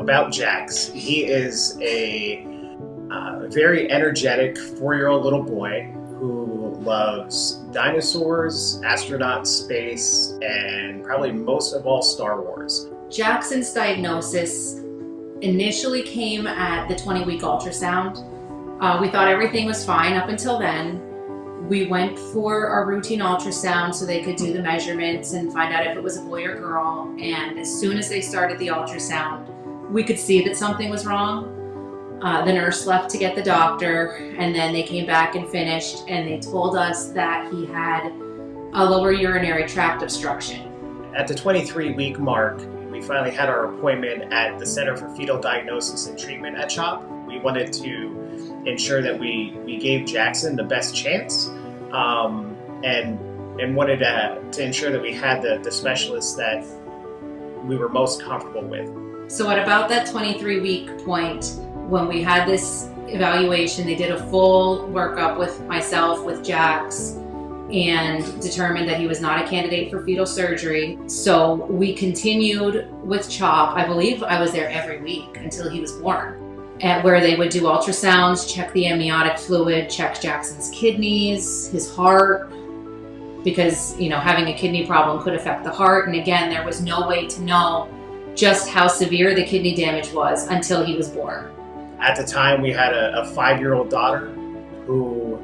about Jax. He is a very energetic 4-year-old little boy who loves dinosaurs, astronauts, space, and probably most of all Star Wars. Jackson's diagnosis initially came at the 20-week ultrasound. We thought everything was fine up until then. We went for our routine ultrasound so they could do the measurements and find out if it was a boy or girl. And as soon as they started the ultrasound, we could see that something was wrong. The nurse left to get the doctor, and then they came back and finished, and they told us that he had a lower urinary tract obstruction. At the 23-week mark, we finally had our appointment at the Center for Fetal Diagnosis and Treatment at CHOP. We wanted to ensure that we gave Jackson the best chance, and wanted to ensure that we had the specialists that we were most comfortable with. So at about that 23-week point, when we had this evaluation, they did a full workup with myself, with Jax, and determined that he was not a candidate for fetal surgery. So we continued with CHOP. I believe I was there every week until he was born, where they would do ultrasounds, check the amniotic fluid, check Jackson's kidneys, his heart, because, you know, having a kidney problem could affect the heart. And again, there was no way to know just how severe the kidney damage was until he was born. At the time, we had a 5-year-old daughter who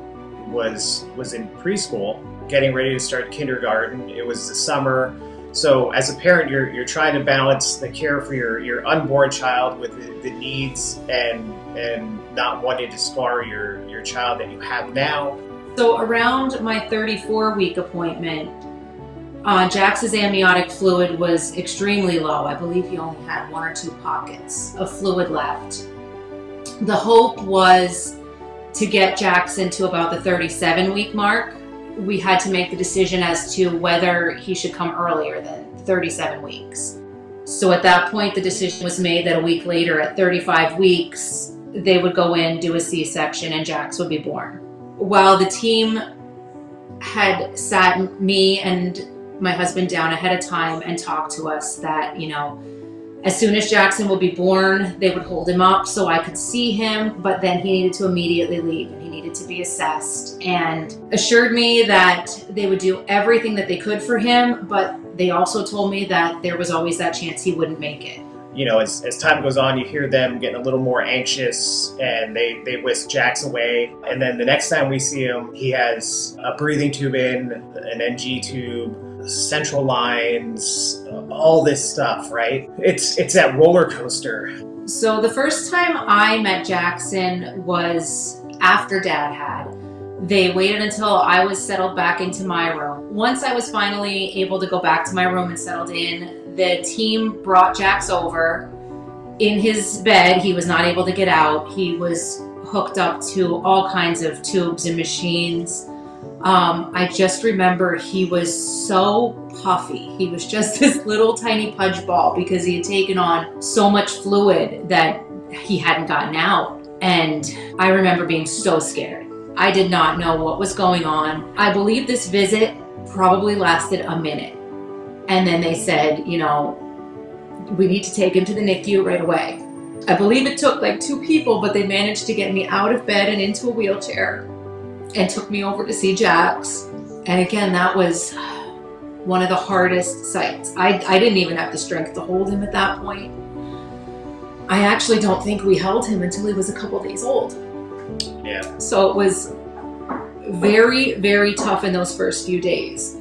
was in preschool, getting ready to start kindergarten. It was the summer. So as a parent, you're trying to balance the care for your unborn child with the needs and not wanting to scar your child that you have now. So around my 34-week appointment, Jax's amniotic fluid was extremely low. I believe he only had 1 or 2 pockets of fluid left. The hope was to get Jackson to about the 37-week mark. We had to make the decision as to whether he should come earlier than 37 weeks. So at that point, the decision was made that a week later, at 35 weeks, they would go in, do a C-section, and Jax would be born. While the team had sat me and my husband down ahead of time and talked to us that, you know, as soon as Jackson would be born, they would hold him up so I could see him, but then he needed to immediately leave and he needed to be assessed, and assured me that they would do everything that they could for him, but they also told me that there was always that chance he wouldn't make it. You know, as time goes on, you hear them getting a little more anxious, and they whisk Jax away. And then the next time we see him, he has a breathing tube in, an NG tube, central lines, all this stuff, right? It's that roller coaster. So the first time I met Jackson was after Dad had. They waited until I was settled back into my room. Once I was finally able to go back to my room and settled in, the team brought Jax over. In his bed, he was not able to get out. He was hooked up to all kinds of tubes and machines. I just remember he was so puffy. He was just this little tiny pudge ball because he had taken on so much fluid that he hadn't gotten out. And I remember being so scared. I did not know what was going on. I believe this visit probably lasted a minute. And then they said, you know, we need to take him to the NICU right away. I believe it took like 2 people, but they managed to get me out of bed and into a wheelchair and took me over to see Jax. And again, that was one of the hardest sights. I didn't even have the strength to hold him at that point. I actually don't think we held him until he was a couple days old. Yeah. So it was very, very tough in those first few days.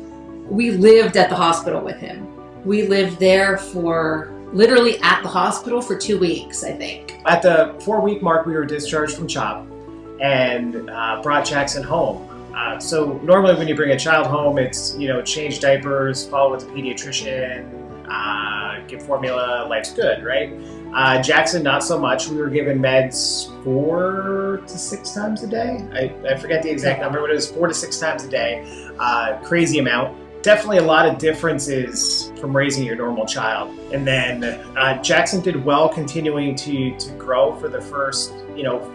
We lived at the hospital with him. We lived there for literally at the hospital for 2 weeks, I think. At the 4-week mark, we were discharged from CHOP and brought Jackson home. So normally when you bring a child home, it's, you know, change diapers, follow with the pediatrician, give formula, life's good, right? Jackson, not so much. We were given meds 4 to 6 times a day. I forget the exact number, but it was 4 to 6 times a day. Crazy amount. Definitely a lot of differences from raising your normal child. And then Jackson did well, continuing to grow for the first,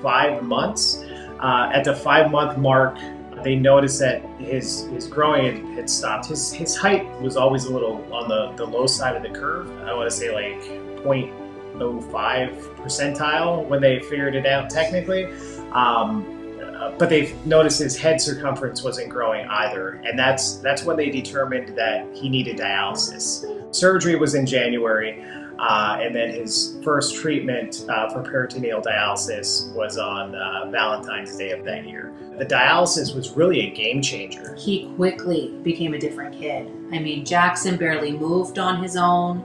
5 months. At the 5-month mark, they noticed that his growing had stopped. His height was always a little on the low side of the curve. I want to say like 0.05 percentile when they figured it out technically. But they noticed his head circumference wasn't growing either, and that's when they determined that he needed dialysis. Surgery was in January, and then his first treatment for peritoneal dialysis was on Valentine's Day of that year. The dialysis was really a game changer. He quickly became a different kid. I mean, Jackson barely moved on his own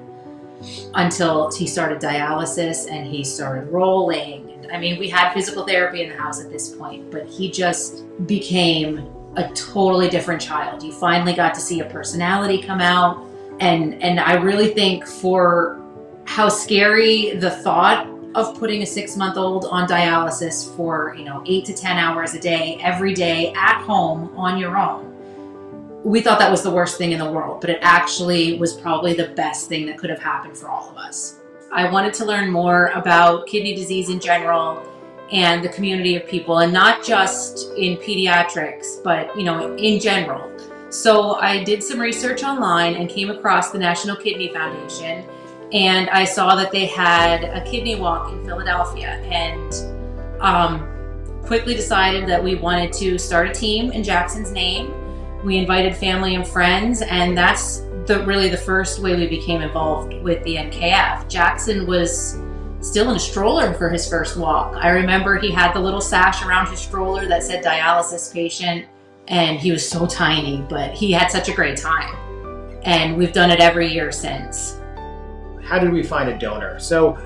until he started dialysis, and he started rolling. I mean, we had physical therapy in the house at this point, but he just became a totally different child. You finally got to see a personality come out. And I really think for how scary the thought of putting a 6-month-old on dialysis for, 8 to 10 hours a day, every day at home on your own, we thought that was the worst thing in the world, but it actually was probably the best thing that could have happened for all of us. I wanted to learn more about kidney disease in general and the community of people, and not just in pediatrics, but in general. So I did some research online and came across the National Kidney Foundation, and I saw that they had a kidney walk in Philadelphia, and quickly decided that we wanted to start a team in Jackson's name. We invited family and friends, and that's really the first way we became involved with the NKF. Jackson was still in a stroller for his first walk. I remember he had the little sash around his stroller that said dialysis patient, and he was so tiny, but he had such a great time. And we've done it every year since. How did we find a donor? So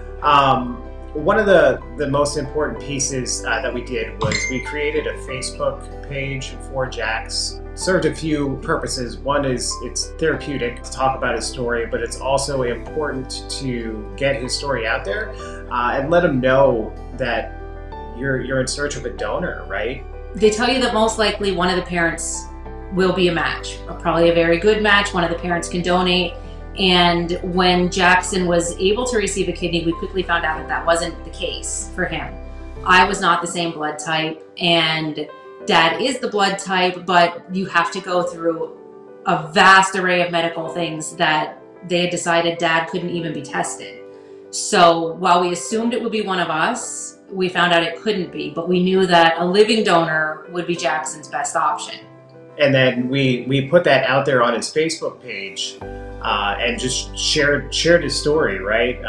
one of the most important pieces that we did was we created a Facebook page for Jax. Served a few purposes. One is it's therapeutic to talk about his story, but it's also important to get his story out there and let him know that you're in search of a donor, right? They tell you that most likely one of the parents will be a match, or probably a very good match. One of the parents can donate. And when Jackson was able to receive a kidney, we quickly found out that that wasn't the case for him. I was not the same blood type, and Dad is the blood type, but you have to go through a vast array of medical things that they had decided Dad couldn't even be tested. So while we assumed it would be one of us, we found out it couldn't be, but we knew that a living donor would be Jackson's best option. And then we put that out there on his Facebook page and just shared his story, right?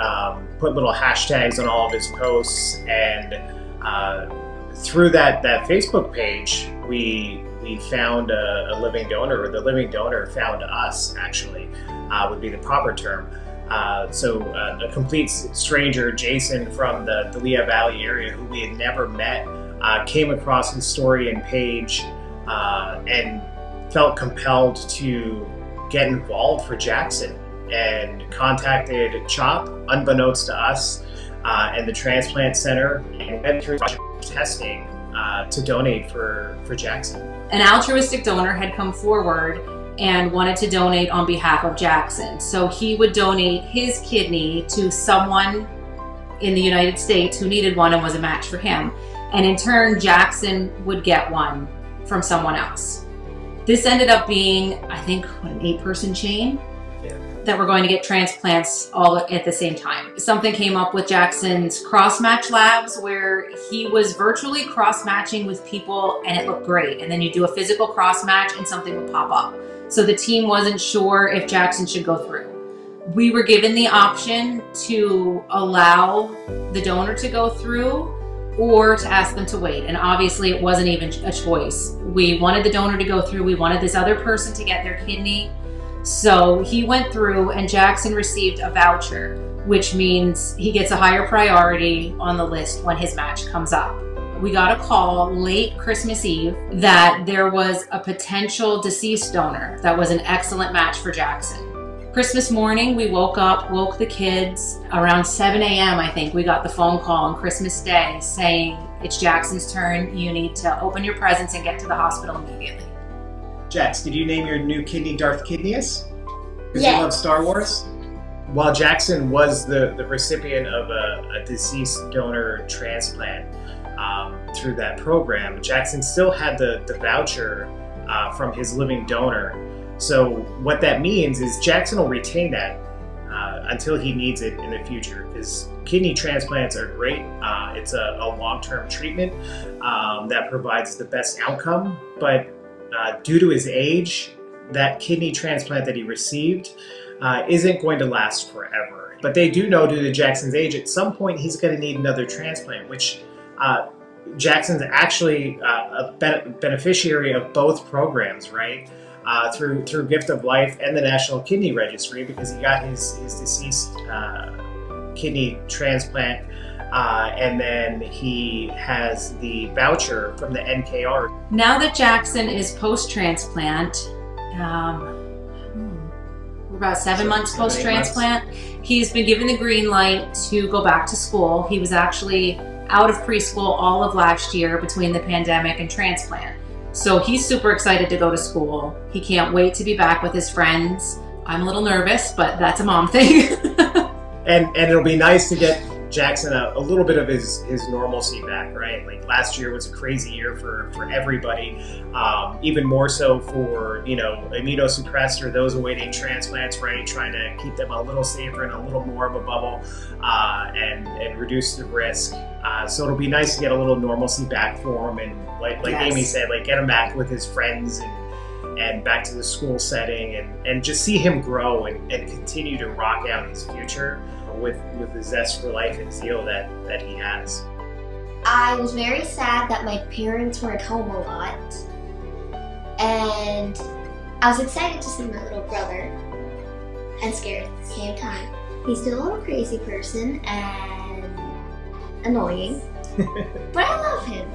Put little hashtags on all of his posts, and through that Facebook page, we found a living donor, or the living donor found us, actually, would be the proper term. So a complete stranger, Jason from the Lehigh Valley area, who we had never met, came across his story and page and felt compelled to get involved for Jackson, and contacted CHOP, unbeknownst to us, and the transplant center, and went through testing to donate for Jackson. An altruistic donor had come forward and wanted to donate on behalf of Jackson. So he would donate his kidney to someone in the United States who needed one and was a match for him. And in turn, Jackson would get one from someone else. This ended up being, I think, an 8-person chain that were going to get transplants all at the same time. Something came up with Jackson's cross-match labs where he was virtually cross-matching with people, and it looked great. And then you do a physical cross-match and something would pop up. So the team wasn't sure if Jackson should go through. We were given the option to allow the donor to go through or to ask them to wait. And obviously it wasn't even a choice. We wanted the donor to go through. We wanted this other person to get their kidney. So he went through, and Jackson received a voucher, which means he gets a higher priority on the list when his match comes up. We got a call late Christmas Eve that there was a potential deceased donor that was an excellent match for Jackson. Christmas morning, we woke the kids. Around 7 a.m., I think, we got the phone call on Christmas Day saying, it's Jackson's turn. You need to open your presents and get to the hospital immediately. Jax, did you name your new kidney Darth Kidneus? Because Yeah. you love Star Wars? While Jackson was the recipient of a deceased donor transplant through that program, Jackson still had the voucher from his living donor. So what that means is Jackson will retain that until he needs it in the future, because kidney transplants are great. It's a long-term treatment that provides the best outcome, but due to his age, that kidney transplant that he received isn't going to last forever. But they do know, due to Jackson's age, at some point he's going to need another transplant, which Jackson's actually a beneficiary of both programs, right? Through Gift of Life and the National Kidney Registry, because he got his deceased kidney transplant, and then he has the voucher from the NKR. Now that Jackson is post-transplant, we're about 7 months post-transplant, he's been given the green light to go back to school. He was actually out of preschool all of last year between the pandemic and transplant. So he's super excited to go to school. He can't wait to be back with his friends. I'm a little nervous, but that's a mom thing. and it'll be nice to get Jackson a little bit of his normalcy back, right? Like last year was a crazy year for everybody, even more so for, you know, immunosuppressed or those awaiting transplants, right? Trying to keep them a little safer and a little more of a bubble, and reduce the risk. So it'll be nice to get a little normalcy back for him, and like yes, Amy said, like get him back with his friends and back to the school setting, and just see him grow and continue to rock out his future with the zest for life and zeal that he has. I was very sad that my parents weren't home a lot, and I was excited to see my little brother and scared at the same time. He's still a little crazy person and annoying, but I love him.